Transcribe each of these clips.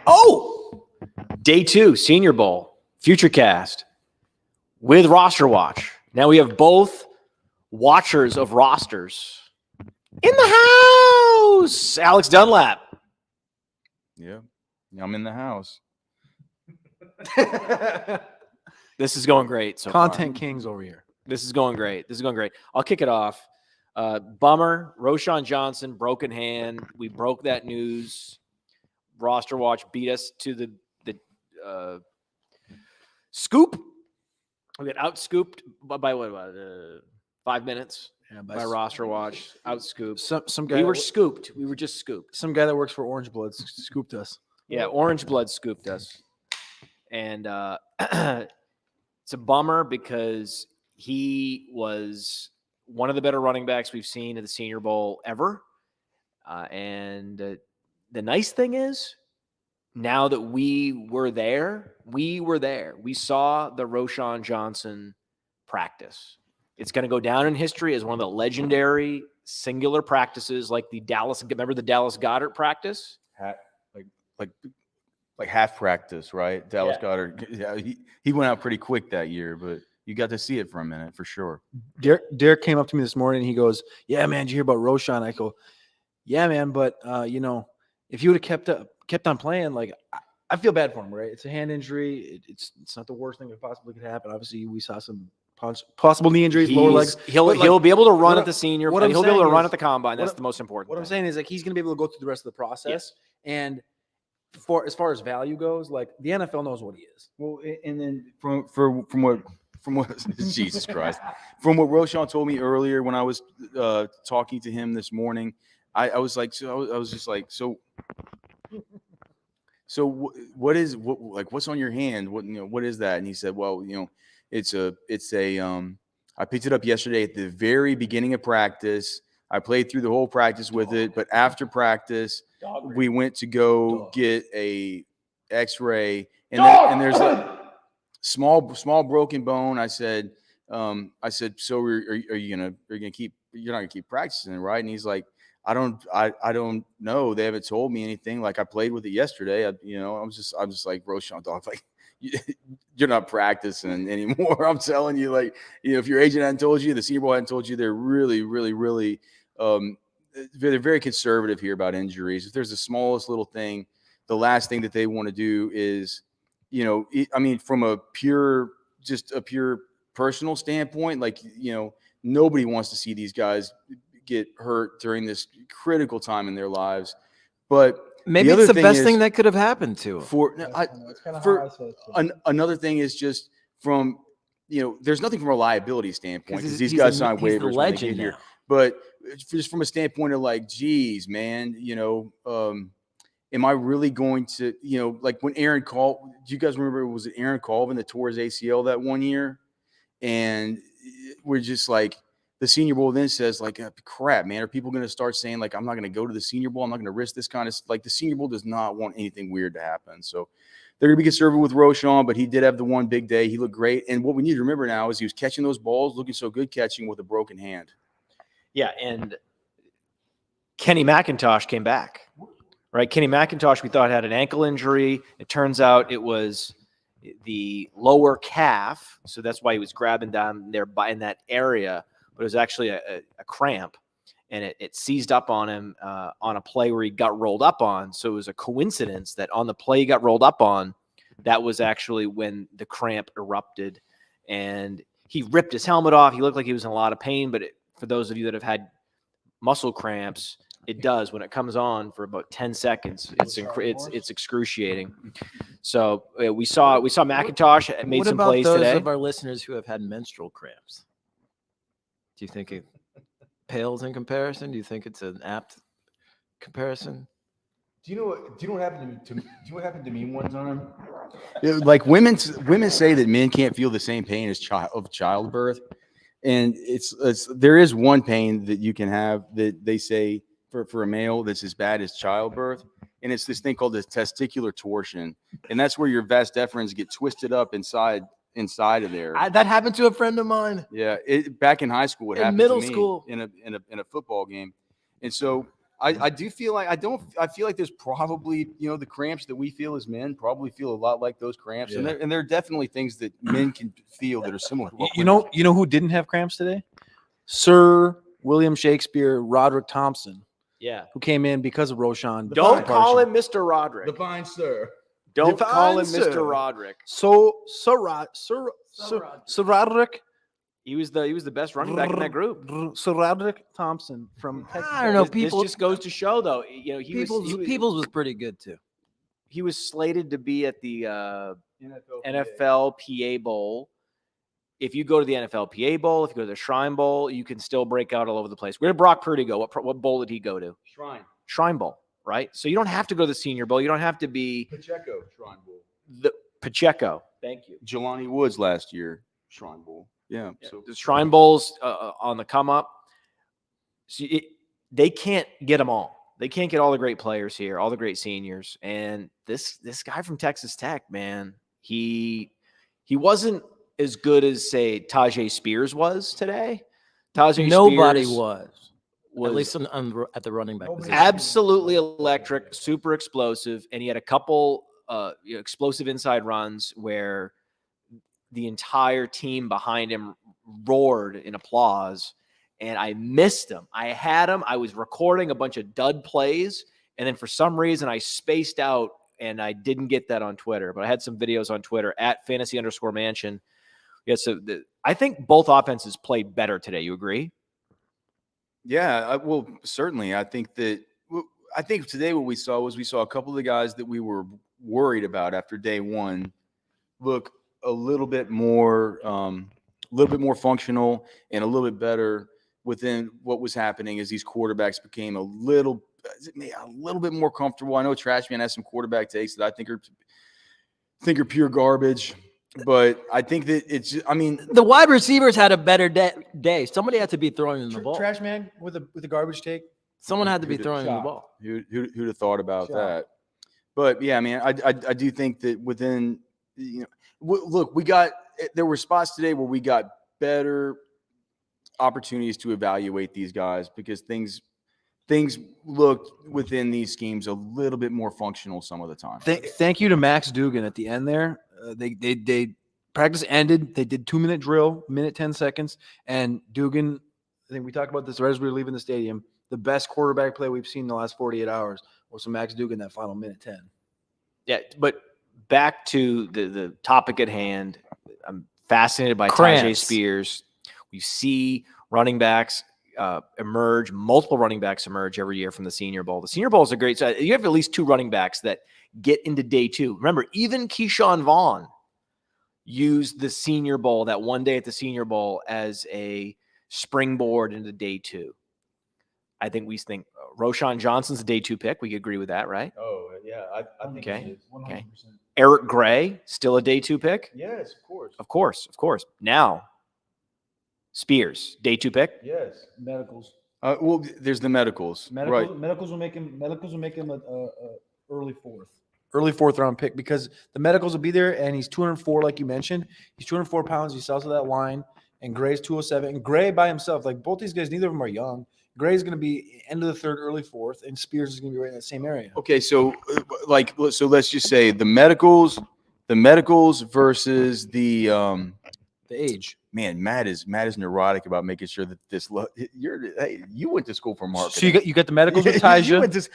Oh, day 2, Senior Bowl, Futurecast with RosterWatch. Now we have both watchers of rosters in the house. Alex Dunlap. Yeah, I'm in the house. This is going great so Content far. kings over here. This is going great. I'll kick it off. Bummer. Roschon Johnson, broken hand. We broke that news. RosterWatch beat us to the scoop. We got out-scooped by what? 5 minutes by RosterWatch. Out-scooped. Some guy. We were scooped. We were just scooped. Some guy that works for Orange Blood scooped us. Yeah, Orange Blood scooped us. And it's a bummer because he was one of the better running backs we've seen at the Senior Bowl ever. And the nice thing is, now that we were there. We saw the Roschon Johnson practice. It's going to go down in history as one of the legendary singular practices, like the Dallas Goedert practice. Like half practice, right? Dallas Goedert. Yeah, he went out pretty quick that year, but you got to see it for a minute for sure. Derek came up to me this morning and he goes, "Yeah, man, did you hear about Roschon?" I go, "Yeah, man, but if you would have kept on playing, like I feel bad for him, right? It's a hand injury. It's not the worst thing that possibly could happen. Obviously, we saw some possible knee injuries, lower legs. He'll be able to run at the senior. He'll be able to run at the combine. That's the most important. What I'm saying is, like, he's going to be able to go through the rest of the process. Yeah. And as far as value goes, like the NFL knows what he is. Well, and then from what Jesus Christ, from what Roschon told me earlier when I was talking to him this morning, I was like, So what's on your hand? What is that? And he said, well, it's a I picked it up yesterday at the very beginning of practice. I played through the whole practice with it, but after practice, we went to go get a X-ray, and there's a small broken bone. I said, so are you gonna keep? You're not gonna keep practicing, right? And he's like, I don't know. They haven't told me anything. Like I played with it yesterday. I'm just like Roschon, dog. Like you're not practicing anymore. I'm telling you, like, if your agent hadn't told you, the Senior Bowl hadn't told you, they're really, really, really, they're very conservative here about injuries. If there's the smallest little thing, the last thing that they want to do is, from a pure personal standpoint, like, nobody wants to see these guys get hurt during this critical time in their lives. But maybe it's the best thing that could have happened to him. Another thing is just from, there's nothing from a liability standpoint because these guys sign waivers when they get here. But just from a standpoint of like, geez, man, am I really going to, like when Aaron Colvin, do you guys remember, was it Aaron Colvin that tore his ACL that one year? And we're just like, the Senior Bowl then says, like, crap, man, are people going to start saying, like, I'm not going to go to the Senior Bowl? I'm not going to risk this kind of – like, the Senior Bowl does not want anything weird to happen. So they're going to be conservative with Roschon, but he did have the one big day. He looked great. And what we need to remember now is he was catching those balls, looking so good catching with a broken hand. Yeah, and Kenny McIntosh came back, right? Kenny McIntosh, we thought, had an ankle injury. It turns out it was the lower calf, so that's why he was grabbing down there in that area. But it was actually a cramp, and it seized up on him on a play where he got rolled up on. So it was a coincidence that on the play he got rolled up on, that was actually when the cramp erupted, and he ripped his helmet off. He looked like he was in a lot of pain, but for those of you that have had muscle cramps, it does. When it comes on for about 10 seconds, it's excruciating. So we saw McIntosh made some plays today. What about those of our listeners who have had menstrual cramps? Do you think it pales in comparison? Do you think it's an apt comparison? Do you know what happened to me? Do you know what happened to me one time? Like women say that men can't feel the same pain as childbirth, and there is one pain that you can have that they say for a male that's as bad as childbirth, and it's this thing called the testicular torsion, and that's where your vas deferens get twisted up inside inside of there. That happened to a friend of mine. Yeah, back in high school, it In happened middle to me school. in a football game, and so I do feel like I feel like there's probably the cramps that we feel as men probably feel a lot like those cramps, Yeah. and there are definitely things that men can feel that are similar. To what You women know who didn't have cramps today? Sir William Shakespeare Roderick Thompson, Yeah. who came in because of Roshan. Don't call him Mr. Roderick. fine sir. Don't call him Divine Mr. sir. Roderick. Sir Roderick. He was the best running back in that group. Sir Roderick Thompson from Texas. I don't know. This just goes to show, though. Peoples was pretty good too. He was slated to be at the NFLPA Bowl. If you go to the NFLPA Bowl, if you go to the Shrine Bowl, you can still break out all over the place. Where did Brock Purdy go? What bowl did he go to? Shrine Bowl, right? So you don't have to go to the Senior Bowl. You don't have to be Pacheco Shrine Bowl. the Pacheco. Thank you. Jelani Woods last year Shrine Bowl. Yeah. So The Shrine Bowl's on the come up. So they can't get them all. They can't get all the great players here, all the great seniors. And this guy from Texas Tech, man, he wasn't as good as, say, Tajay Spears was today. Nobody Spears was. At least at the running back position. absolutely electric, super explosive, and he had a couple explosive inside runs where the entire team behind him roared in applause. And I missed him. I had him. I was recording a bunch of dud plays, and then for some reason I spaced out and I didn't get that on Twitter. But I had some videos on Twitter at @fantasy_mansion. Yeah, so I think both offenses played better today. You agree? yeah, well, certainly. I think today what we saw a couple of the guys that we were worried about after day one look a little bit more functional and a little bit better within what was happening as these quarterbacks became a little bit more comfortable. I know Trashman has some quarterback takes that I think are pure garbage, but I think that The wide receivers had a better day. Somebody had to be throwing in the ball. Trash man with a garbage take. Someone had to be Who'd- throwing in the ball. who'd have thought about Sure. that? But yeah, I mean, I do think that within look, there were spots today where we got better opportunities to evaluate these guys because things looked within these schemes a little bit more functional some of the time. Thank you to Max Dugan at the end there. They practice ended. They did 2-minute drill, minute 10 seconds, and Dugan. I think we talked about this right as we were leaving the stadium. The best quarterback play we've seen in the last 48 hours was from Max Dugan that final minute 10. Yeah, but back to the topic at hand. I'm fascinated by Tajay Cramps. Spears. We see running backs emerge, multiple running backs emerge every year from the Senior Bowl. The Senior Bowl is a great – you have at least two running backs that get into day two. Remember, even Keyshawn Vaughn used the Senior Bowl, that one day at the Senior Bowl, as a springboard into day two. I think Roshan Johnson's a day two pick. We agree with that, right? Oh yeah, I think Okay. it is. 100%. Eric Gray, still a day two pick? Yes, of course. Of course. Now, Spears, day two pick? Yes. Medicals. Well, there's the medicals, right? Medicals will make him a early fourth round pick because the medicals will be there, and he's 204, like you mentioned. He's 204 pounds. He sells to that line, and Gray's 207. And Gray by himself, like both these guys, neither of them are young. Gray's going to be end of the third, early fourth, and Spears is going to be right in that same area. Okay, so let's just say the medicals versus the age. man. Matt is neurotic about making sure that you went to school for marketing. So you got the medicals with You Tyja. went to,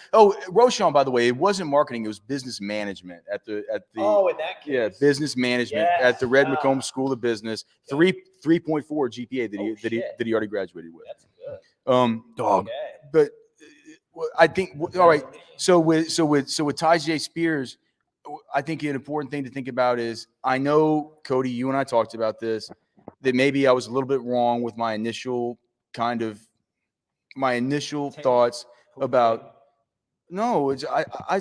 Roshan, by the way, it wasn't marketing; it was business management at the in that yeah, business management at the Red McComb School of Business. 3.4 GPA that he already graduated with. That's good. Dog. But I think all right. So with Tajay Spears, I think an important thing to think about is I know Cody, you and I talked about this, that maybe I was a little bit wrong with my initial thoughts about. No, it's I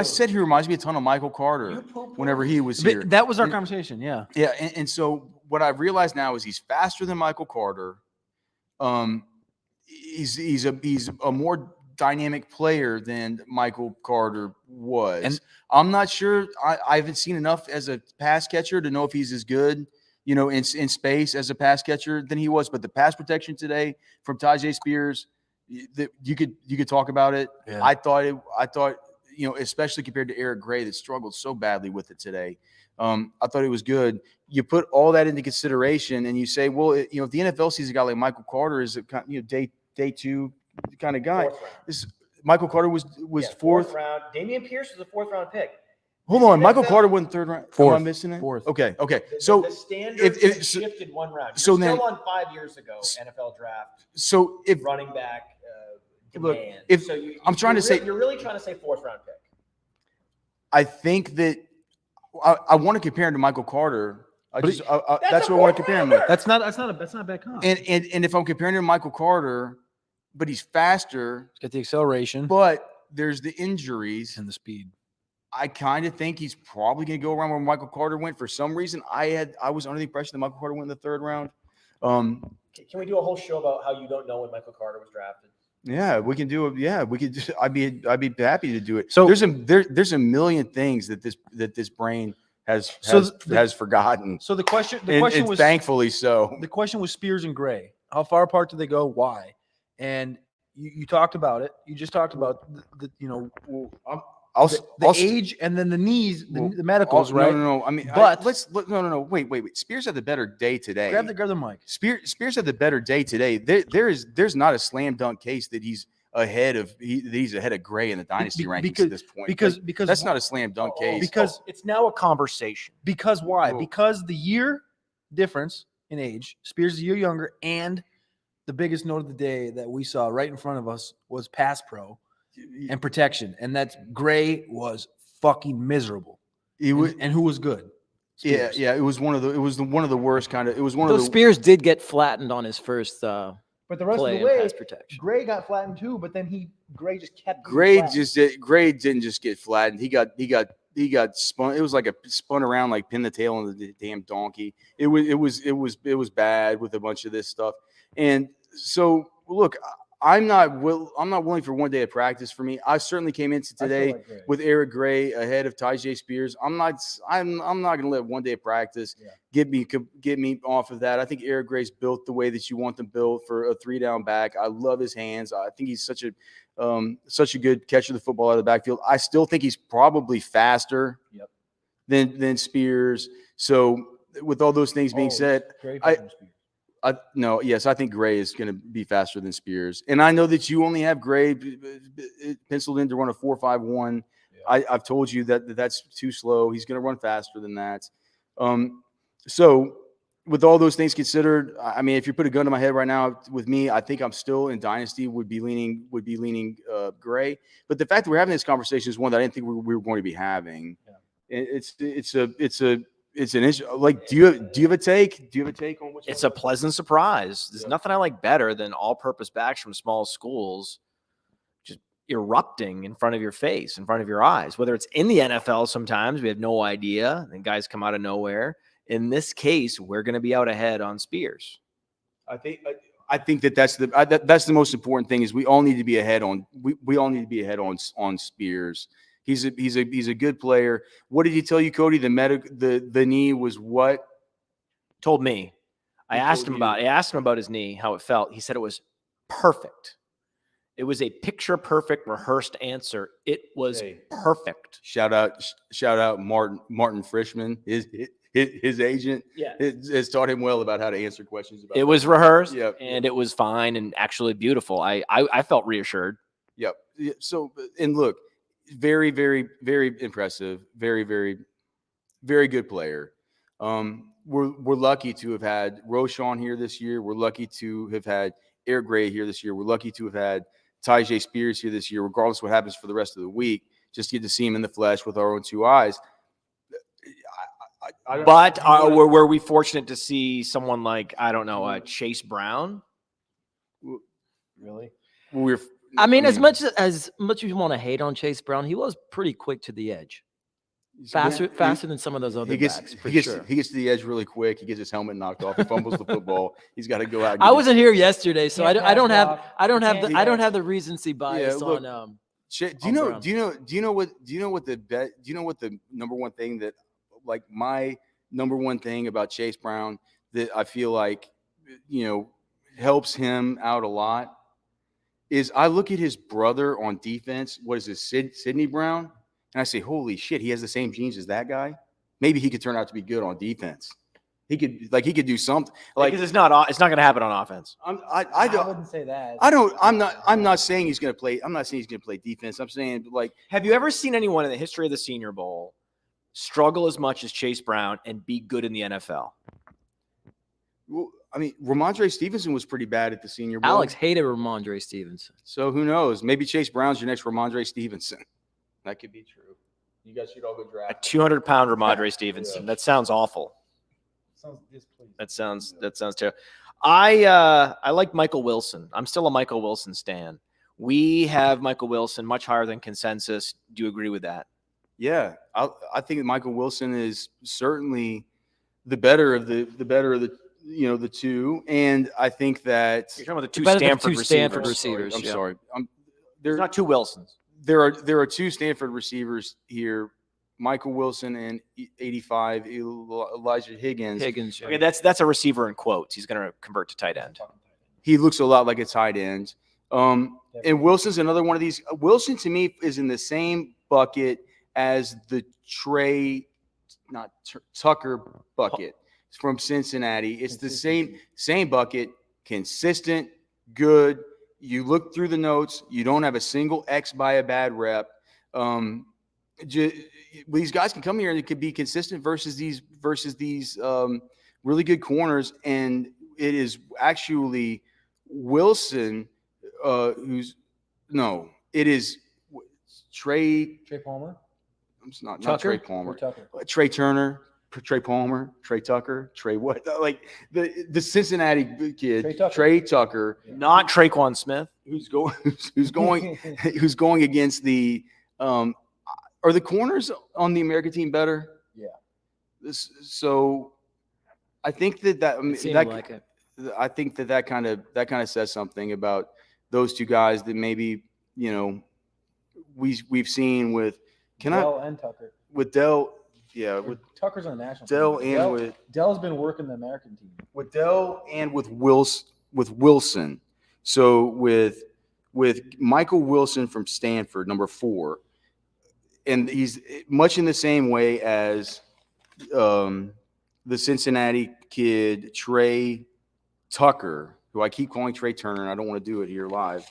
said he reminds me a ton of Michael Carter whenever he was here. That was our conversation. Yeah. Yeah, and so what I've realized now is he's faster than Michael Carter. He's a more dynamic player than Michael Carter was. And- I'm not sure. I haven't seen enough as a pass catcher to know if he's as good, in space as a pass catcher than he was. But the pass protection today from Tyjae Spears, you could talk about it. Yeah. I thought, especially compared to Eric Gray that struggled so badly with it today. I thought it was good. You put all that into consideration, and you say, well, if the NFL sees a guy like Michael Carter is a day two kind of guy. Michael Carter was fourth round. Damian Pierce was a 4th-round pick. Hold on, Michael Carter went third round. Fourth. Am I missing it? Fourth. Okay. So the standards have shifted 1 round. You're so then- still on 5 years ago NFL draft So if running back Look, demand. if- so I'm trying to say- you're really trying to say 4th-round pick. I think that I want to compare him to Michael Carter. That's a what I want to compare him with. fourth-rounder. That's not a bad comp. And if I'm comparing him to Michael Carter, but he's faster, He's got the acceleration but there's the injuries. and the speed. I kind of think he's probably going to go around where Michael Carter went. For some reason, I was under the impression that Michael Carter went in the 3rd round. Can we do a whole show about how you don't know when Michael Carter was drafted? Yeah, we can do it. Yeah, we could. I'd be happy to do it. So- there's a million things that this brain has forgotten. So the question And was thankfully so. the question was Spears and Gray. How far apart did they go? Why? And you talked about it. You just talked about the age and then the knees, the medicals, right? No. I mean, But- no. Wait. Spears had the better day today. Grab the mic. Spears had the better day today. There's not a slam dunk case that he's ahead of Gray in the dynasty rankings at this point. Because that's not a slam dunk case. because it's now a conversation. Because why? Whoa. Because the year difference in age, Spears is a year younger, and the biggest note of the day that we saw right in front of us was pass pro and protection, and that's Gray was fucking miserable. And who was good? Spears. Yeah. It was one of the worst kind of. It was one So of the. Spears did get flattened on his first But the rest play of the in way, pass protection. Gray got flattened too. But then Gray just kept. Gray didn't just get flattened. He got spun. It was like spun around like pin the tail on the damn donkey. It was bad with a bunch of this stuff. And so look, I'm not willing for 1 day of practice for me. I certainly came into today with Eric Gray ahead of Tyjae Spears. I'm not going to let 1 day of practice get me off of that. I think Eric Gray's built the way that you want them built for a 3-down back. I love his hands. I think he's such a good catcher of the football out of the backfield. I still think he's probably faster than Spears. So with all those things being said, I think Gray is going to be faster than Spears. And I know that you only have Gray penciled in to run a 4.51. I've told you that's too slow. He's going to run faster than that. So with all those things considered, I mean, if you put a gun to my head right now with me, I think I'm still in dynasty would be leaning Gray. But the fact that we're having this conversation is one that I didn't think we were going to be having. Yeah. It's an issue. Like, do you have a take? Do you have a take on what's It's a pleasant surprise. There's nothing I like better than all-purpose backs from small schools just erupting in front of your face, in front of your eyes. Whether it's in the NFL, sometimes we have no idea, and guys come out of nowhere. In this case, we're going to be out ahead on Spears. I think that's the most important thing is we all need to be ahead on on Spears. He's a good player. What did he tell you, Cody? The knee was what? Told me. I asked him about his knee, how it felt. He said it was perfect. It was a picture perfect rehearsed answer. It was perfect. Shout out Martin Frischman, his agent. Yeah. Has taught him well about how to answer questions about it. Was rehearsed and it was fine and actually beautiful. I felt reassured. Yep. So, and look, very, very, very impressive. Very, very, very good player. We're lucky to have had Roschon here this year. We're lucky to have had Eric Gray here this year. We're lucky to have had Tyjae Spears here this year, regardless of what happens for the rest of the week. Just get to see him in the flesh with our own 2 eyes. But were we fortunate to see someone like, I don't know, Chase Brown? Really? I mean, as much as you want to hate on Chase Brown, he was pretty quick to the edge. Faster than some of those other He gets backs, for he gets sure. he gets to the edge really quick. He gets his helmet knocked off. He fumbles the football. He's got to go out. And I get wasn't here yesterday, so Can't I don't pass have block. I don't You have can't the I don't pass. have the recency bias look, on Do on Brown. you know what the number one thing that, like, my number one thing about Chase Brown that I feel like, helps him out a lot is I look at his brother on defense. What is this, Sidney Brown? And I say, holy shit, he has the same genes as that guy. Maybe he could turn out to be good on defense. He could do something. Like, because it's not going to happen on offense. I wouldn't say that. I'm not saying he's going to play. I'm not saying he's going to play defense. I'm saying, like, Have you ever seen anyone in the history of the Senior Bowl struggle as much as Chase Brown and be good in the NFL? well, I mean, Ramondre Stevenson was pretty bad at the Senior Bowl. Alex hated Ramondre Stevenson. So who knows? Maybe Chase Brown's your next Ramondre Stevenson. That could be true. You guys should all go A draft. 200-pound Ramondre Stevenson. That sounds awful. Sounds displeasing. That sounds terrible. I like Michael Wilson. I'm still a Michael Wilson stan. We have Michael Wilson much higher than consensus. Do you agree with that? Yeah, I think that Michael Wilson is certainly the better of the the two, and I think that You're talking about the two Better than Stanford two receivers. Stanford receivers. I'm yeah. sorry. There's not two Wilsons. There are two Stanford receivers here, Michael Wilson and 85 Elijah Higgins. Higgins. Yeah. Okay, that's a receiver in quotes. He's going to convert to tight end. He looks a lot like a tight end. And Wilson's another one of these. Wilson, to me, is in the same bucket as the Tucker bucket from Cincinnati. It's the same bucket, consistent, good. You look through the notes. You don't have a single X by a bad rep. These guys can come here and it could be consistent versus these really good corners. And it is actually Wilson it is Trey Palmer. It's not Tucker? Trey Palmer. Tucker. Trey Turner, Trey Palmer, Trey Tucker, Trey what? Like the Cincinnati kid, Trey Tucker, Not Traquan Smith. who's going against the are the corners on the American team better? Yeah. So I think that It seemed like it. I think that kind of says something about those two guys that maybe we've seen with Dell and Tucker. with Dell, yeah, with Tucker's on the national Dell team. and Dell's been working the American team. with Dell and with Wilson. So with Michael Wilson from Stanford, number 4, and he's much in the same way as the Cincinnati kid Trey Tucker, who I keep calling Trey Turner, and I don't want to do it here live.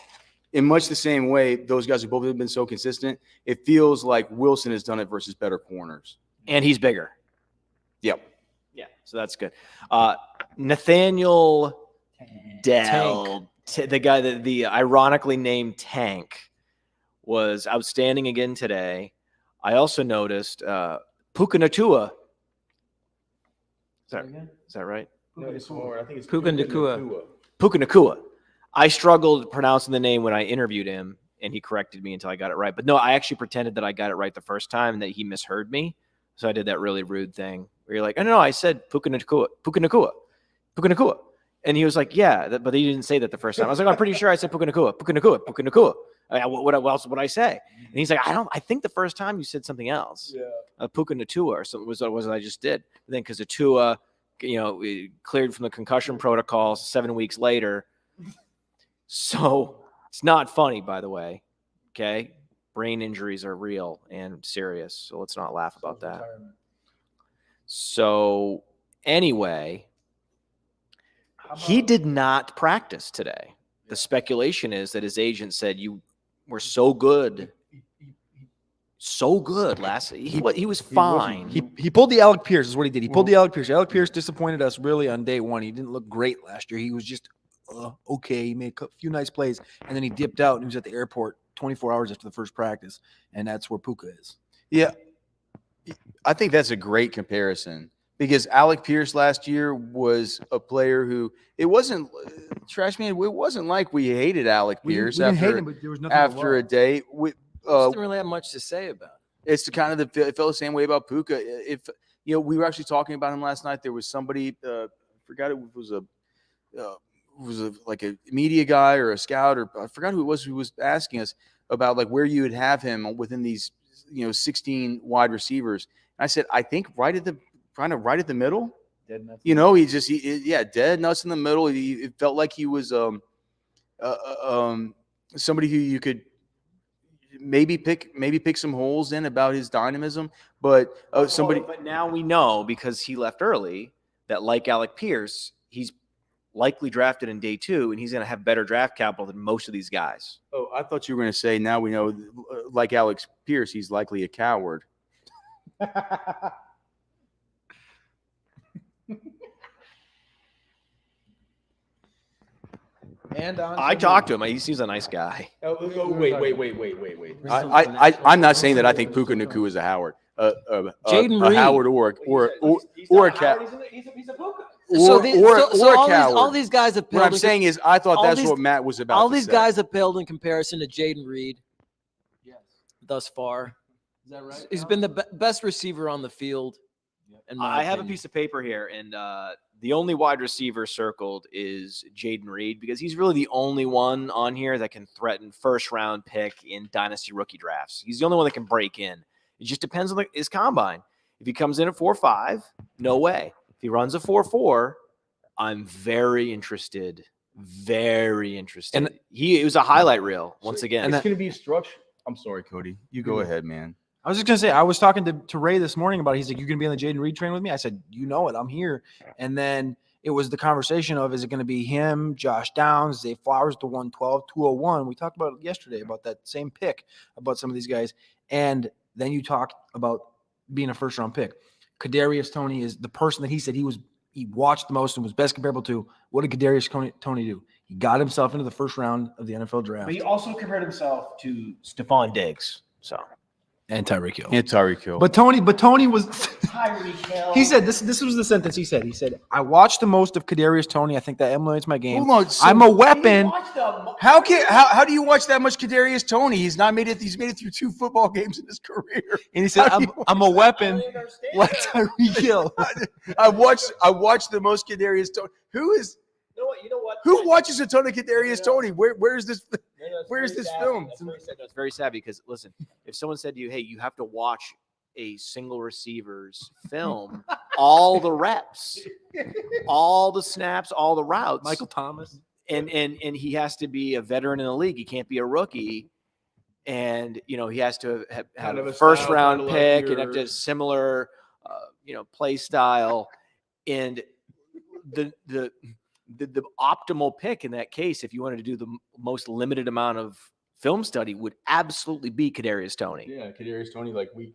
In much the same way, those guys have both been so consistent. It feels like Wilson has done it versus better corners. And he's bigger. Yep. Yeah, so that's good. Nathaniel Dell, the guy that the ironically named Tank, was outstanding again today. I also noticed Puka Nacua. Is that right? No, it's more. I think it's Puka Nacua. Puka Nacua. I struggled pronouncing the name when I interviewed him, and he corrected me until I got it right. But no, I actually pretended that I got it right the first time and that he misheard me. So I did that really rude thing where you're like, oh, no, I said Puka Nacua, Puka Nacua, Puka Nacua. And he was like, yeah, but he didn't say that the first time. I was like, I'm pretty sure I said Puka Nacua, Puka Nacua, Puka Nacua. What else would I say? And he's like, I think the first time you said something else. Yeah. Puka Nacua or something was what I just did. But then because Atua, cleared from the concussion protocol 7 weeks later. So it's not funny, by the way. Okay. Brain injuries are real and serious. So let's not laugh about that. So anyway, he did not practice today. The speculation is that his agent said you were so good last. He was fine. He pulled the Alec Pierce is what he did. He pulled the Alec Pierce. Alec Pierce disappointed us really on day one. He didn't look great last year. He was just okay. He made a few nice plays, and then he dipped out and he was at the airport 24 hours after the first practice, and that's where Puka is. Yeah, I think that's a great comparison because Alec Pierce last year was a player who it wasn't Trashman. It wasn't like we hated Alec Pierce we didn't hate after him, but there was nothing to after a love. day. Didn't really have much to say about it. It's the kind of it felt the same way about Puka. If we were actually talking about him last night. There was somebody, I forgot it was like a media guy or a scout, or I forgot who it was, who was asking us about like where you would have him within these 16 wide receivers. And I said, I think right at the middle. Dead nuts. Dead nuts in the middle. It felt like he was somebody who you could maybe pick some holes in about his dynamism, but somebody. But now we know, because he left early, that like Alec Pierce, he's likely drafted in day 2, and he's going to have better draft capital than most of these guys. Oh, I thought you were going to say now we know, like Alex Pierce, he's likely a coward. And I talked to him. He seems a nice guy. Wait. I'm not saying that I think Puka Nacua is a Howard. Jaden a Reed. Howard or a coward. He's a Puka. All these guys have What I'm saying is, I thought that's what Matt was about. All to these say. guys have paled in comparison to Jaden Reed. Yes. Thus far, Is that right? he's been the best receiver on the field. in my I have a opinion. piece of paper here, and the only wide receiver circled is Jaden Reed, because he's really the only one on here that can threaten first-round pick in dynasty rookie drafts. He's the only one that can break in. It just depends on his combine. If he comes in at 4.5, no way. If he runs a 4.4, I'm very interested. Very interested. And it was a highlight reel once again. It's going to be structured. I'm sorry, Cody. You go ahead, man. I was just gonna say, I was talking to Ray this morning about it. He's like, "You're gonna be on the Jaden Reed train with me?" I said, "You know it, I'm here." And then it was the conversation of, is it gonna be him, Josh Downs, Zay Flowers, the 112, 201? We talked about it yesterday about that same pick, about some of these guys. And then you talked about being a first round pick. Kadarius Toney is the person that he said he watched the most and was best comparable to. What did Kadarius Toney do? He got himself into the first round of the NFL draft. But he also compared himself to Stephon Diggs. So And Tyreek Hill. And Tyreek Hill. But Tony was Tyreek Hill. he said this was the sentence he said. He said, "I watched the most of Kadarius Toney. I think that emulates my game. Hold on, so I'm a weapon." How do you watch that much Kadarius Toney? He's made it through 2 football games in his career. And he said, How do I'm a weapon like Tyreek Hill. I watched the most Kadarius Toney. You know what? Who watches a ton of Kadarius Toney? Where's this film? It's very sad because, listen, if someone said to you, hey, you have to watch a single receiver's film, all the reps, all the snaps, all the routes, Michael Thomas. and he has to be a veteran in the league. He can't be a rookie. And, he has to have Kind of a a first style, round kind of like pick and your- have just similar, play style. And the optimal pick in that case, if you wanted to do the most limited amount of film study, would absolutely be Kadarius Toney. Yeah, Kadarius Toney, like week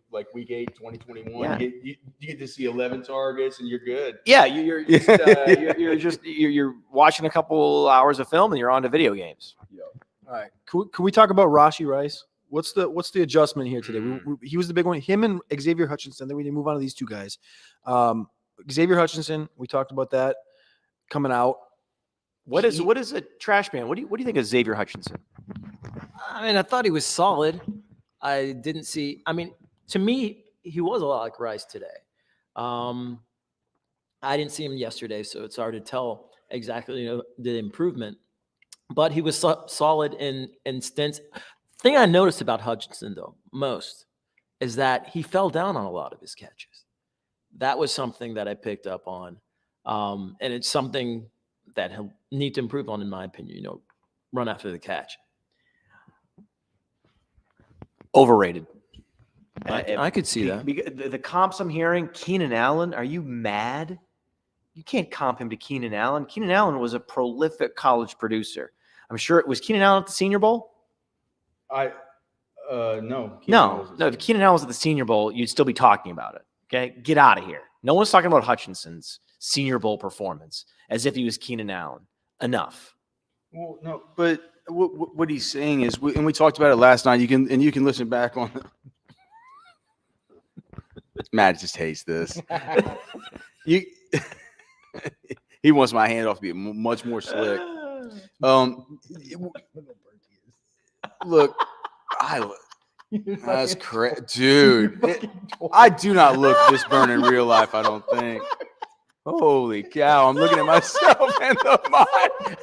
8, 2021. Yeah. You get to see 11 targets and you're good. Yeah, you're watching a couple hours of film and you're on to video games. All right. Can we talk about Rashee Rice? What's the adjustment here today? He was the big one. Him and Xavier Hutchinson. Then we need to move on to these two guys. Xavier Hutchinson, we talked about that coming out. What is a trash man? What do you think of Xavier Hutchinson? I mean, I thought he was solid. I didn't see. I mean, to me, he was a lot like Rice today. I didn't see him yesterday, so it's hard to tell exactly the improvement. But he was solid in stints. Thing I noticed about Hutchinson, though, most is that he fell down on a lot of his catches. That was something that I picked up on, and it's something that he'll need to improve on, in my opinion. Run after the catch. Overrated. I could see that. The comps I'm hearing, Keenan Allen, are you mad? You can't comp him to Keenan Allen. Keenan Allen was a prolific college producer. I'm sure it was Keenan Allen at the Senior Bowl. No. If Keenan Allen was at the Senior Bowl, you'd still be talking about it. Okay, get out of here. No one's talking about Hutchinson's Senior Bowl performance as if he was Keenan Allen. Enough. Well, no, but what he's saying is, and we talked about it last night. You can listen back on it. Matt just hates this. He wants my handoff to be much more slick. Look, That's crazy, dude. I do not look this burn in real life. I don't think. Holy cow! I'm looking at myself and the mind.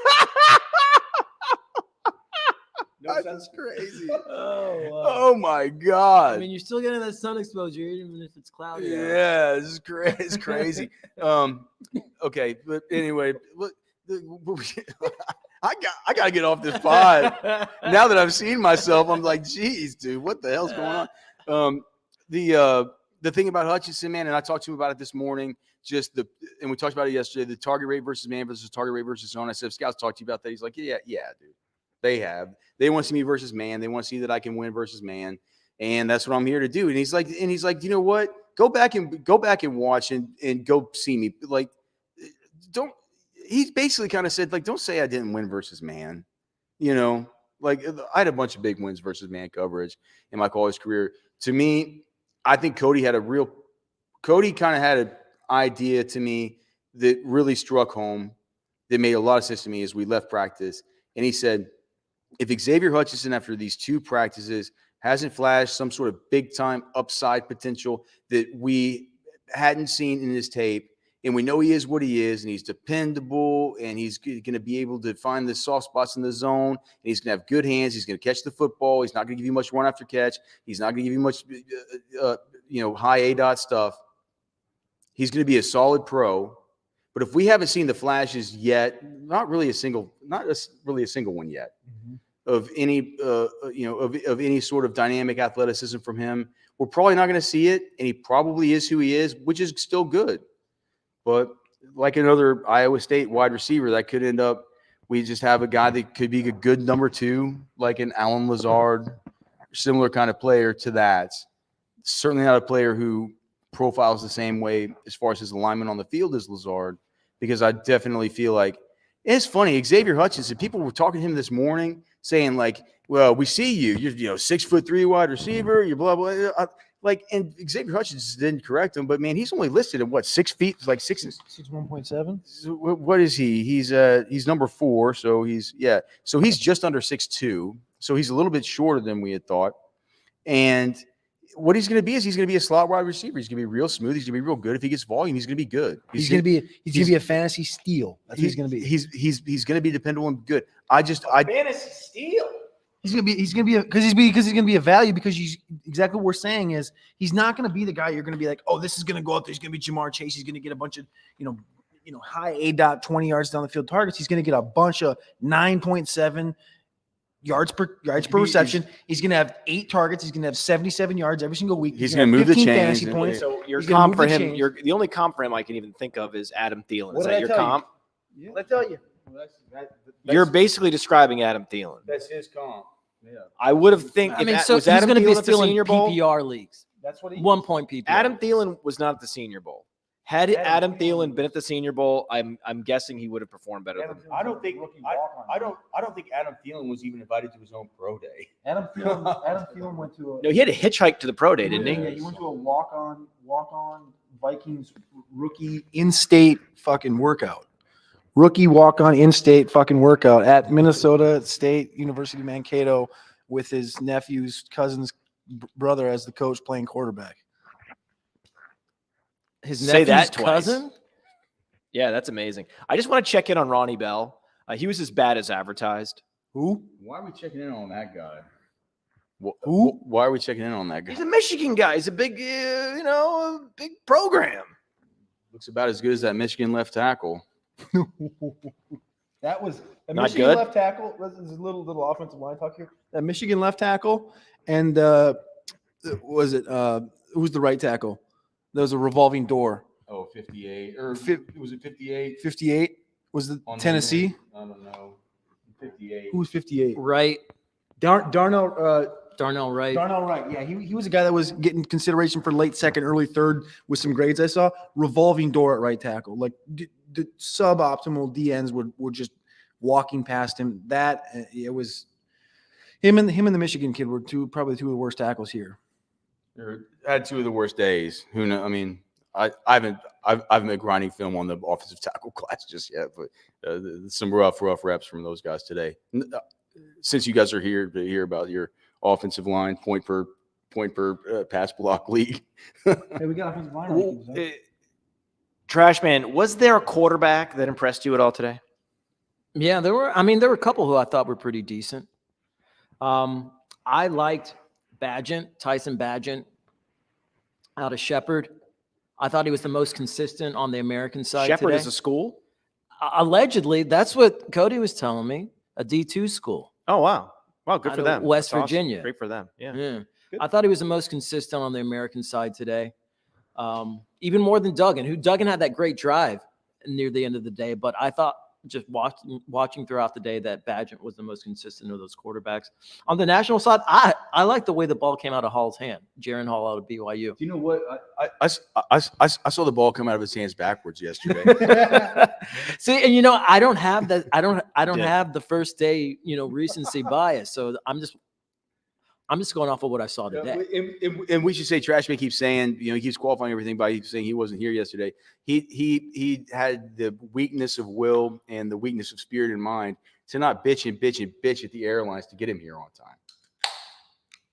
That's crazy. Oh, wow. Oh my god. I mean, you're still getting that sun exposure, even if it's cloudy. Yeah, this is crazy. It's crazy. Okay, but anyway, look, I gotta get off this pod. Now that I've seen myself, I'm like, geez, dude, what the hell's going on? The thing about Hutchinson, man, and I talked to him about it this morning. And we talked about it yesterday. The target rate versus man versus target rate versus zone. I said, if scouts talk to you about that, he's like, yeah, dude. They want to see me versus man. They want to see that I can win versus man, and that's what I'm here to do. And he's like, you know what? Go back and watch and go see me. Like, don't. He basically kind of said, like, don't say I didn't win versus man. You know, like I had a bunch of big wins versus man coverage in my college career. To me, I think Cody kind of had an idea to me that really struck home, that made a lot of sense to me as we left practice. And he said, if Xavier Hutchinson, after these 2 practices, hasn't flashed some sort of big-time upside potential that we hadn't seen in his tape, and we know he is what he is, and he's dependable, and he's going to be able to find the soft spots in the zone, and he's going to have good hands, he's going to catch the football, he's not going to give you much run after catch, he's not going to give you much high A-dot stuff. He's going to be a solid pro. But if we haven't seen the flashes yet, not really a single one yet, of any of any sort of dynamic athleticism from him, we're probably not going to see it, and he probably is who he is, which is still good. But like another Iowa State wide receiver, that could end up, we just have a guy that could be a good number 2, like an Allen Lazard, similar kind of player to that. Certainly not a player who profiles the same way as far as his alignment on the field as Lazard, because I definitely feel like it's funny. Xavier Hutchinson, people were talking to him this morning saying, like, well, we see you're 6'3" wide receiver, you're blah blah. And Xavier Hutchinson didn't correct him, but man, he's only listed at what, 6 feet, like 1.7. So what is he? He's number 4, so he's just under 6'2", so he's a little bit shorter than we had thought. And what he's going to be is he's going to be a slot wide receiver. He's going to be real smooth. He's going to be real good. If he gets volume, he's going to be good. He's going to be a fantasy steal. That's what he's going to be. He's going to be dependable and good. Fantasy steal. He's going to be because he's going to be a value, because exactly what we're saying is he's not going to be the guy you're going to be like, oh, this is going to go out there. He's going to be Jamar Chase. He's going to get a bunch of high A-dot 20 yards down the field targets. He's going to get a bunch of 9.7 yards per reception. He's going to have 8 targets. He's going to have 77 yards every single week. He's going to move the chains. Fantasy points. So your comp for him, the only comp for him I can even think of is Adam Thielen. Is that your comp? Yeah. Let's tell you. You're basically describing Adam Thielen. That's his comp. Yeah. I would have think. So was he's Adam going to be Thielen at the still in Senior Bowl? PPR leagues. That's what he 1 point PPR. Adam Thielen was not at the Senior Bowl. Had Adam Thielen been at the Senior Bowl, I'm guessing he would have performed better. I don't think Adam Thielen was even invited to his own pro day. Adam Thielen went to No, he had a hitchhike to the pro day, didn't he? Yeah, he went to a walk-on Vikings rookie in-state fucking workout. Rookie walk-on in-state fucking workout at Minnesota State University Mankato with his nephew's cousin's brother as the coach playing quarterback. His Say nephew's that twice. cousin? Yeah, that's amazing. I just want to check in on Ronnie Bell. He was as bad as advertised. Who? Why are we checking in on that guy? Who? Why are we checking in on that guy? He's a Michigan guy. He's a big, a big program. Looks about as good as that Michigan left tackle. That was a Not Michigan good? left tackle. This is a little offensive line talk here. That Michigan left tackle, and who's the right tackle? There was a revolving door. Oh, 58. Or was it 58? 58 was the Tennessee. I don't know. 58. Who was 58? Right. Darnell Right. Darnell Wright. Yeah, he was a guy that was getting consideration for late second, early third with some grades I saw. Revolving door at right tackle. Like the suboptimal DNs were just walking past him. It was him and the Michigan kid were probably two of the worst tackles here. Had 2 of the worst days. Who knows? I mean, I haven't been grinding film on the offensive tackle class just yet, but some rough reps from those guys today. Since you guys are here to hear about your offensive line, point per pass block league. Hey, we got offensive line rankings, huh? Trashman, was there a quarterback that impressed you at all today? Yeah, there were a couple who I thought were pretty decent. I liked Tyson Badgett out of Shepherd. I thought he was the most consistent on the American side Shepherd today. is a school? Allegedly, that's what Cody was telling me, a D2 school. Oh, wow. Wow, good Out for of them. West That's awesome. Virginia. Great for them. Yeah. Yeah. Good. I thought he was the most consistent on the American side today. Even more than Duggan, Duggan had that great drive near the end of the day, but I thought just watching throughout the day that Badgett was the most consistent of those quarterbacks. On the national side, I like the way the ball came out of Hall's hand, Jaron Hall out of BYU. You know what? I saw the ball come out of his hands backwards yesterday. See, and I don't have that. I don't have the first day, recency bias. So I'm just going off of what I saw today. And we should say Trashman keeps saying, he keeps qualifying everything by saying he wasn't here yesterday. He had the weakness of will and the weakness of spirit in mind to not bitch at the airlines to get him here on time.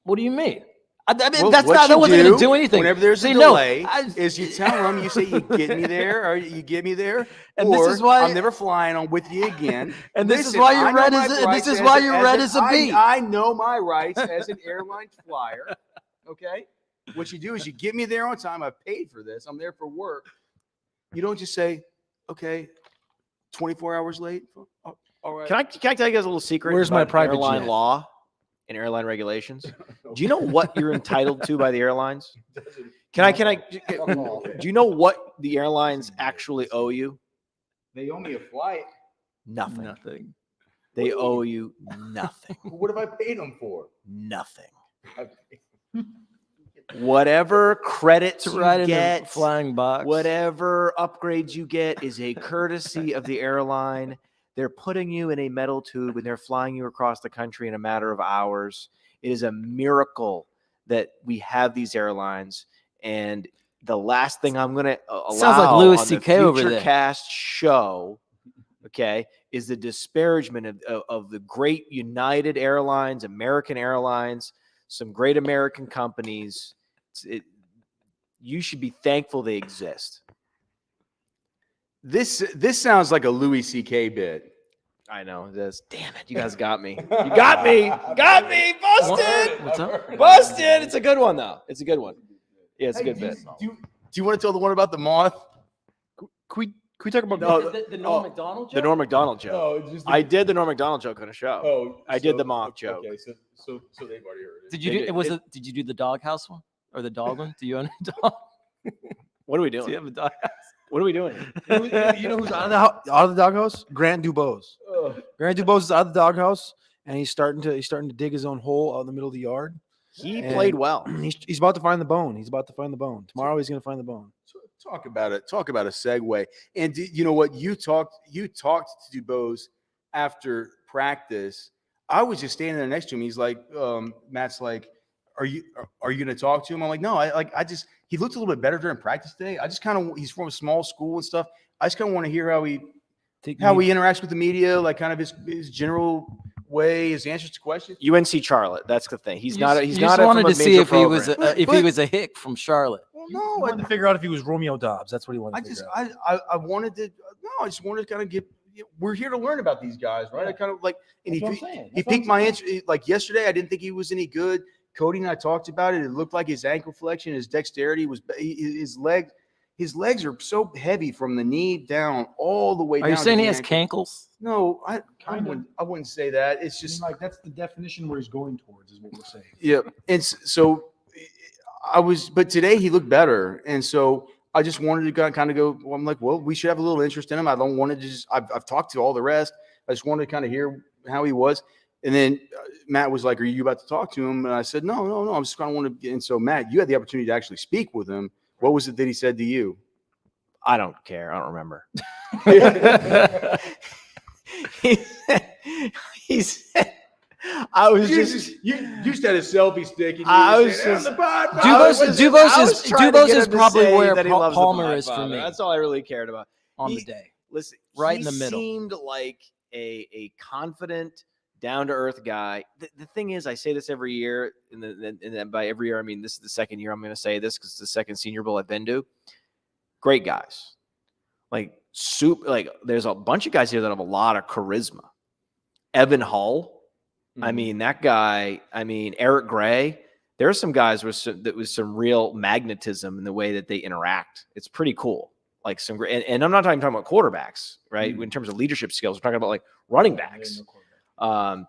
What do you mean? I mean, Well, that wasn't going to do anything. Whenever there's a See, delay, no, is you tell them, you say, you get me there, or you get me there, And or this is why- I'm never flying on with you again. And this is Listen, why I you're know red my as a- rights this is why you're red an- as a bee. I know my rights as an airline flyer. Okay, what you do is you get me there on time. I paid for this. I'm there for work. You don't just say, okay, 24 hours late. Oh, all right. Can I tell you guys a little secret? Where's my about private airline jet? law and airline regulations? Do you know what you're entitled to by the airlines? Do you know what the airlines actually owe you? They owe me a flight. Nothing. They owe you nothing. What have I paid them for? Nothing. Whatever credits To you ride in the get, flying box. whatever upgrades you get is a courtesy of the airline. They're putting you in a metal tube and they're flying you across the country in a matter of hours. It is a miracle that we have these airlines. And the last thing I'm going to allow Sounds like Louis on the CK over Future there. Cast show, okay, is the disparagement of the great United Airlines, American Airlines, some great American companies. You should be thankful they exist. This sounds like a Louis C.K. bit. I know this. Damn it. You guys got me. You got me. Got me. Busted. What's up? Busted. It's a good one, though. It's a good one. Yeah, it's a good bit. Do you want to tell the one about the moth? Can we talk about The Norm Macdonald joke? The Norm Macdonald joke. I did the Norm Macdonald joke on a show. I did the moth joke. Okay, so they've already heard it. Did you do? Did you do the doghouse one or the dog one? Do you own a dog? What are we Do you doing? have a doghouse? What are we doing? You know who's out of the doghouse? Grant Dubose. Grant Dubose is out of the doghouse, and he's starting to dig his own hole out in the middle of the yard. He And played well. He's about to find the bone. He's about to find the bone. Tomorrow he's going to find the bone. Talk about it. Talk about a segue. And you know what? You talked to Dubose after practice. I was just standing there next to him. He's like, Matt's like, are you going to talk to him? I'm like, no. He looked a little bit better during practice today. I just kind of, he's from a small school and stuff. I just kind of want to hear how he interacts with the media, like kind of his general way, his answers to questions. UNC Charlotte. That's the thing. He's not. He's You not. just wanted from a to see major if he was program. he was a hick from Charlotte. Well, He no, wanted to figure out if he was Romeo Dobbs. That's what he wanted I to just figure out. I wanted to just wanted to kind of get. We're here to learn about these guys, right? I kind of like, and That's what I'm saying. he piqued my interest. Like yesterday, I didn't think he was any good. Cody and I talked about it. It looked like his ankle flexion, his dexterity was his legs are so heavy from the knee down all the way down. Are you saying to he the has ankle. cankles? No, I Kinda. wouldn't say that. It's Just just like that's the definition where he's going towards is what we're saying. yeah. And so but today he looked better, and so I just wanted to kind of go. Well, I'm like, well, we should have a little interest in him. I don't want to just. I've talked to all the rest. I just wanted to kind of hear how he was. And then Matt was like, "Are you about to talk to him?" And I said, "No. I'm just kind of want to." And so Matt, you had the opportunity to actually speak with him. What was it that he said to you? I don't care. I don't remember. he said, I was just. you just had a selfie stick. And I was just. Dubose is probably where Palmer is for Podfather. me. That's all I really cared about. on He- the day. Listen, Right he in the middle. Seemed like a confident, down to earth guy. The thing is, I say this every year, and then by every year I mean this is the second year I'm going to say this because it's the second Senior Bowl I've been to. Great guys, like there's a bunch of guys here that have a lot of charisma. Evan Hull, I mean that guy. I mean Eric Gray. There are some guys with some real magnetism in the way that they interact. It's pretty cool. Like some great, and I'm not talking about quarterbacks, right? In terms of leadership skills, we're talking about like running backs. The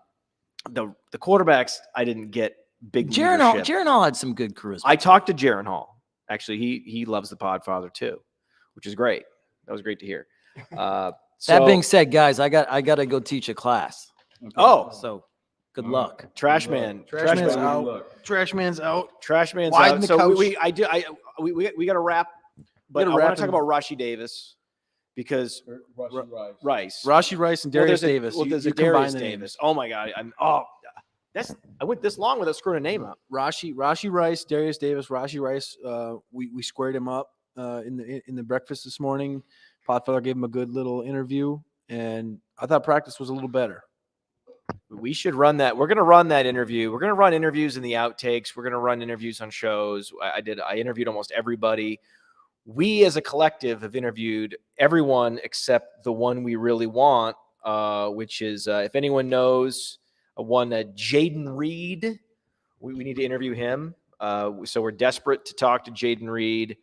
quarterbacks, I didn't get big leadership. Jaron Hall had some good charisma. I talked to Jaron Hall. Actually, he loves the Podfather too, which is great. That was great to hear. That being said, guys, I got to go teach a class. Oh, So good luck. Trashman's out. Trashman's out. Trashman's Widen out. the So couch. we got to wrap. But I want to talk about Rashi Davis because Rice. Rashi Rice and Darius Davis. Well, there's You a Darius combine the Davis. names. Oh my God. I went this long without screwing a name up. Rashi Rice, Darius Davis, Rashi Rice. We squared him up in the breakfast this morning. Podfather gave him a good little interview, and I thought practice was a little better. We should run that. We're going to run that interview. We're going to run interviews in the outtakes. We're going to run interviews on shows. I interviewed almost everybody. We as a collective have interviewed everyone except the one we really want, which is, if anyone knows, Jaden Reed. We need to interview him. So we're desperate to talk to Jaden Reed.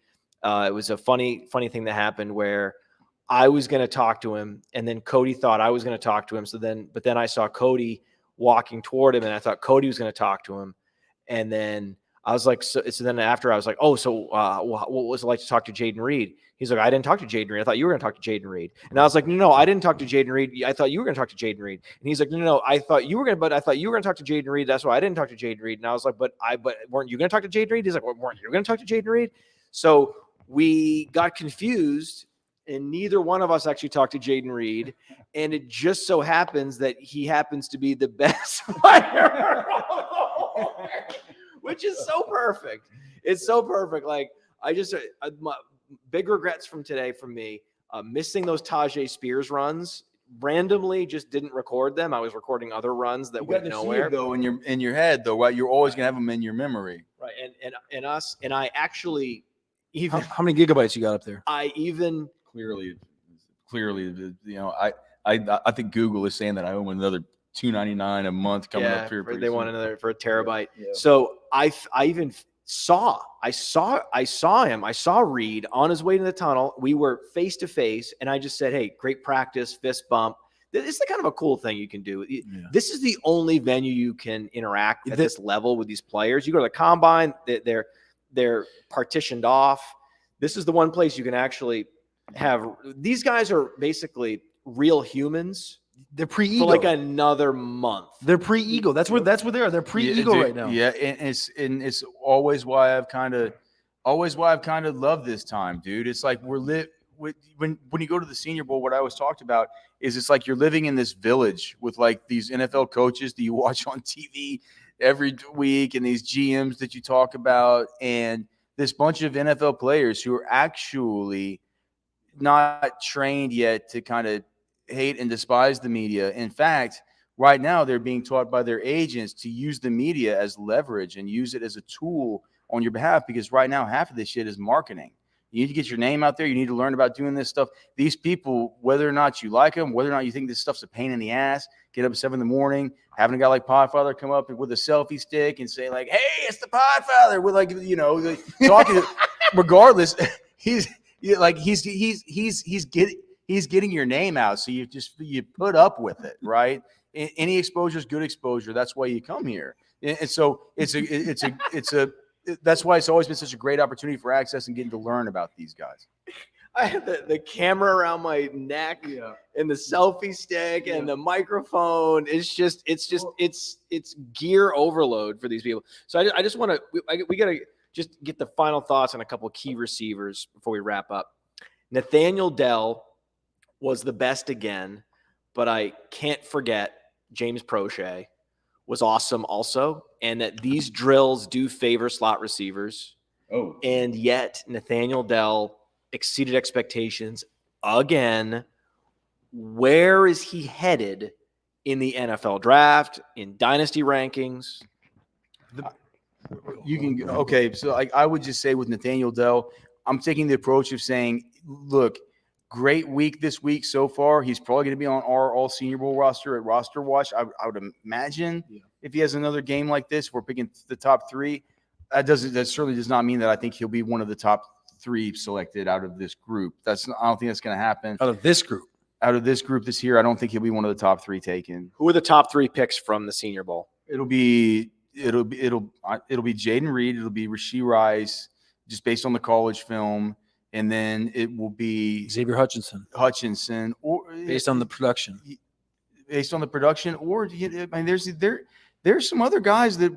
It was a funny thing that happened where I was going to talk to him, and then Cody thought I was going to talk to him. But then I saw Cody walking toward him, and I thought Cody was going to talk to him. And then I was like, so then after I was like, oh, so what was it like to talk to Jaden Reed? He's like, I didn't talk to Jaden Reed. I thought you were going to talk to Jaden Reed. And I was like, no, I didn't talk to Jaden Reed. I thought you were going to talk to Jaden Reed. And he's like, no, I thought you were going to talk to Jaden Reed. That's why I didn't talk to Jaden Reed. And I was like, but weren't you going to talk to Jaden Reed? He's like, well, weren't you going to talk to Jaden Reed? So we got confused, and neither one of us actually talked to Jaden Reed. And it just so happens that he happens to be the best player, which is so perfect. It's so perfect. Like, my big regrets from today from me, missing those Tajay Spears runs. Randomly just didn't record them. I was recording other runs that went nowhere. Though in your head though, right? You're always gonna have them in your memory. Right. And I actually even How many gigabytes you got up there? I even Clearly, I think Google is saying that I owe another $2.99 a month coming up here. they want another for a terabyte. Yeah. So I even saw him. I saw Reed on his way to the tunnel. We were face to face, and I just said, "Hey, great practice, fist bump." This is the kind of a cool thing you can do. Yeah. This is the only venue you can interact at this level with these players. You go to the combine; they're partitioned off. This is the one place you can actually have. These guys are basically real humans. They're pre-ego. For like another month. They're pre-ego. That's where they are. They're pre-ego right now. Yeah, and it's always why I've kind of loved this time, dude. It's like when you go to the Senior Bowl, what I always talked about is it's like you're living in this village with like these NFL coaches that you watch on TV every week, and these GMs that you talk about, and this bunch of NFL players who are actually not trained yet to kind of hate and despise the media. In fact, right now they're being taught by their agents to use the media as leverage and use it as a tool on your behalf, because right now half of this shit is marketing. You need to get your name out there. You need to learn about doing this stuff. These people, whether or not you like them, whether or not you think this stuff's a pain in the ass, get up at 7 a.m, having a guy like Podfather come up with a selfie stick and say like, "Hey, it's the Podfather." With like, talking. Regardless, he's getting your name out. So you put up with it, right? Any exposure is good exposure. That's why you come here. And so that's why it's always been such a great opportunity for access and getting to learn about these guys. I had the camera around my neck and the selfie stick and the microphone. It's gear overload for these people. So I just want to, we got to just get the final thoughts on a couple of key receivers before we wrap up. Nathaniel Dell was the best again, but I can't forget James Prochet was awesome also, and that these drills do favor slot receivers. Oh. And yet Nathaniel Dell exceeded expectations again. Where is he headed in the NFL draft, in dynasty rankings. You can okay. So I would just say with Nathaniel Dell, I'm taking the approach of saying, look, great week this week so far. He's probably going to be on our all Senior Bowl roster at RosterWatch. I would imagine if he has another game like this, we're picking the top 3. That certainly does not mean that I think he'll be one of the top 3 selected out of this group. I don't think that's going to happen. Out of this group this year, I don't think he'll be one of the top 3 taken. Who are the top 3 picks from the Senior Bowl? It'll be Jaden Reed. It'll be Rashee Rice, just based on the college film, and then it will be Xavier Hutchinson, or based on the production. Or I mean, there's some other guys that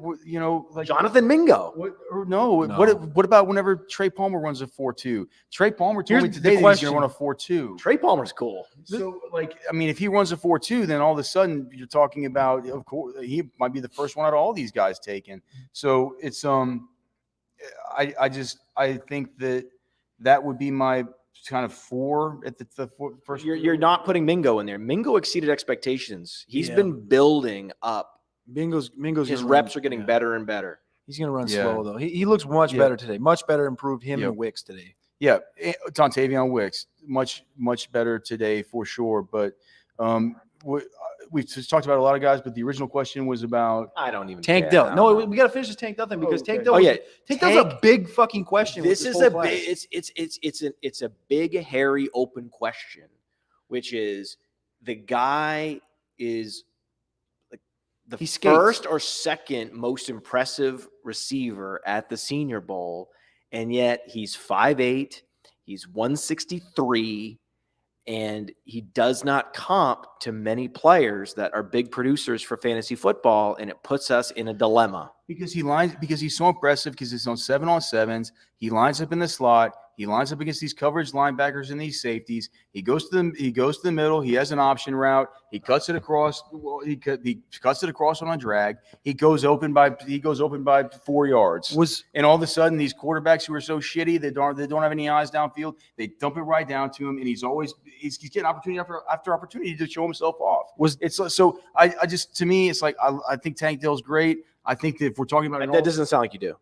like Jonathan Mingo. What about whenever Trey Palmer runs a 4.2? Trey Palmer told me today that he's going to run a 4.2. Trey Palmer's cool. So, if he runs a 4.2, then all of a sudden you're talking about, of course, he might be the first one out of all these guys taken. So it's I think that would be my kind of 4 at the first. You're not putting Mingo in there. Mingo exceeded expectations. He's been building up. Mingo's his reps are getting better and better. He's going to run slow though. He looks much better today. Much better improved him and Wicks today. Yeah, Tontavion Wicks much better today for sure. But we've just talked about a lot of guys. But the original question was about Tank Dell. No, we got to finish this Tank Dell thing because Tank Dell. Tank Dell's a big fucking question. This is a big. It's a big, hairy, open question, which is the guy is the first or second most impressive receiver at the Senior Bowl, and yet he's 5'8", he's 163, and he does not comp to many players that are big producers for fantasy football, and it puts us in a dilemma. Because he's so impressive, because it's on 7-on-7s. He lines up in the slot. He lines up against these coverage linebackers and these safeties. He goes to the middle. He has an option route. He cuts it across. He cuts it across on a drag. He goes open by 4 yards. And all of a sudden, these quarterbacks who are so shitty, they don't have any eyes downfield. They dump it right down to him, and he's getting opportunity after opportunity to show himself off. To me, it's like I think Tank Dell's great. I think that if we're talking about that doesn't sound like you do.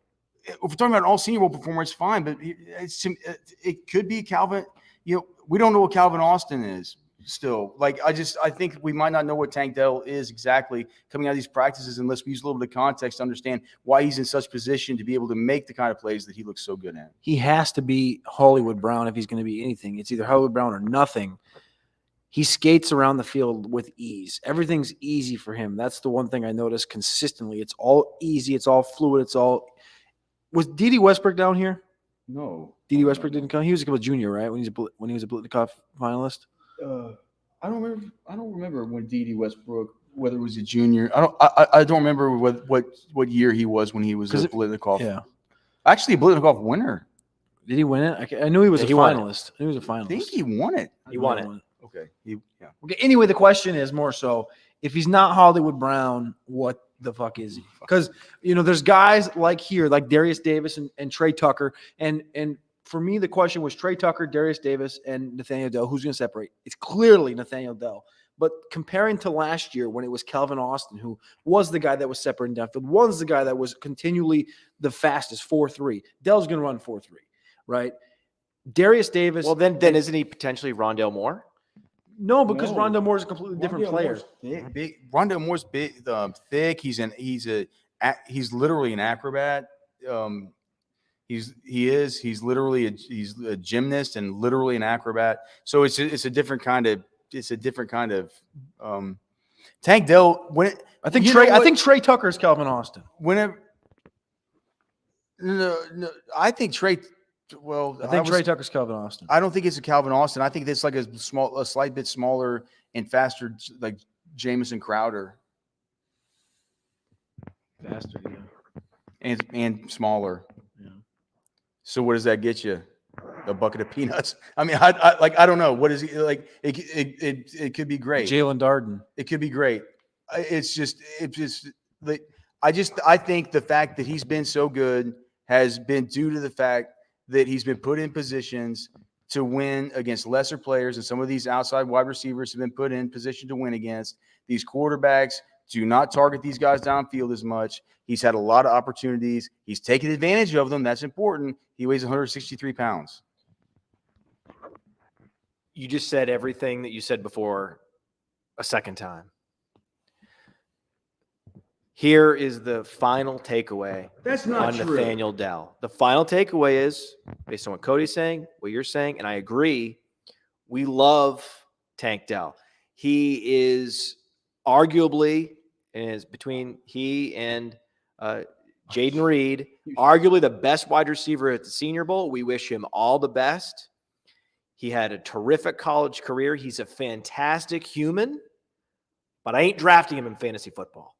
If we're talking about an all Senior Bowl performance, fine, but it could be Calvin. We don't know what Calvin Austin is still. I think we might not know what Tank Dell is exactly coming out of these practices unless we use a little bit of context to understand why he's in such position to be able to make the kind of plays that he looks so good at. He has to be Hollywood Brown if he's going to be anything. It's either Hollywood Brown or nothing. He skates around the field with ease. Everything's easy for him. That's the one thing I noticed consistently. It's all easy. It's all fluid. Was D.D. Westbrook down here? No. D.D. Westbrook didn't come. He was a junior, right? When he was a Blitnikoff finalist. I don't remember when D.D. Westbrook, whether it was a junior. I don't remember what year he was when he was a Blitnikoff. Yeah. Actually, a Blitnikoff winner. Did he win it? I knew he was a finalist. I knew he was a finalist. I think he won it. He won it. Okay. Okay. Anyway, the question is more so, if he's not Hollywood Brown, what the fuck is he? Because there's guys like Darius Davis and Trey Tucker, and for me the question was Trey Tucker, Darius Davis, and Nathaniel Dell. Who's going to separate? It's clearly Nathaniel Dell. But comparing to last year when it was Calvin Austin, who was the guy that was separating downfield, was the guy that was continually the fastest, 4.3. Dell's going to run 4.3, right? Darius Davis. Well, then isn't he potentially Rondale Moore? No, because Rondale Moore is a completely different player. Rondale Moore's big, thick. He's literally an acrobat. He's literally a gymnast and literally an acrobat. So it's a different kind of Tank Dell. I think Trey Tucker is Calvin Austin. I think Trey. Well, I think Trey Tucker's Calvin Austin. I don't think it's a Calvin Austin. I think it's like a slight bit smaller and faster, like Jamison Crowder. Faster, yeah. And smaller. Yeah. So what does that get you? A bucket of peanuts. I mean, I don't know. What is he like? It could be great. Jalen Darden. It could be great. I think the fact that he's been so good has been due to the fact that he's been put in positions to win against lesser players, and some of these outside wide receivers have been put in position to win against. These quarterbacks do not target these guys downfield as much. He's had a lot of opportunities. He's taken advantage of them. That's important. He weighs 163 pounds. You just said everything that you said before a second time. Here is the final takeaway on Nathaniel Dell. The final takeaway is, based on what Cody's saying, what you're saying, and I agree, we love Tank Dell. He is arguably, between he and Jaden Reed, arguably the best wide receiver at the Senior Bowl. We wish him all the best. He had a terrific college career. He's a fantastic human, but I ain't drafting him in fantasy football.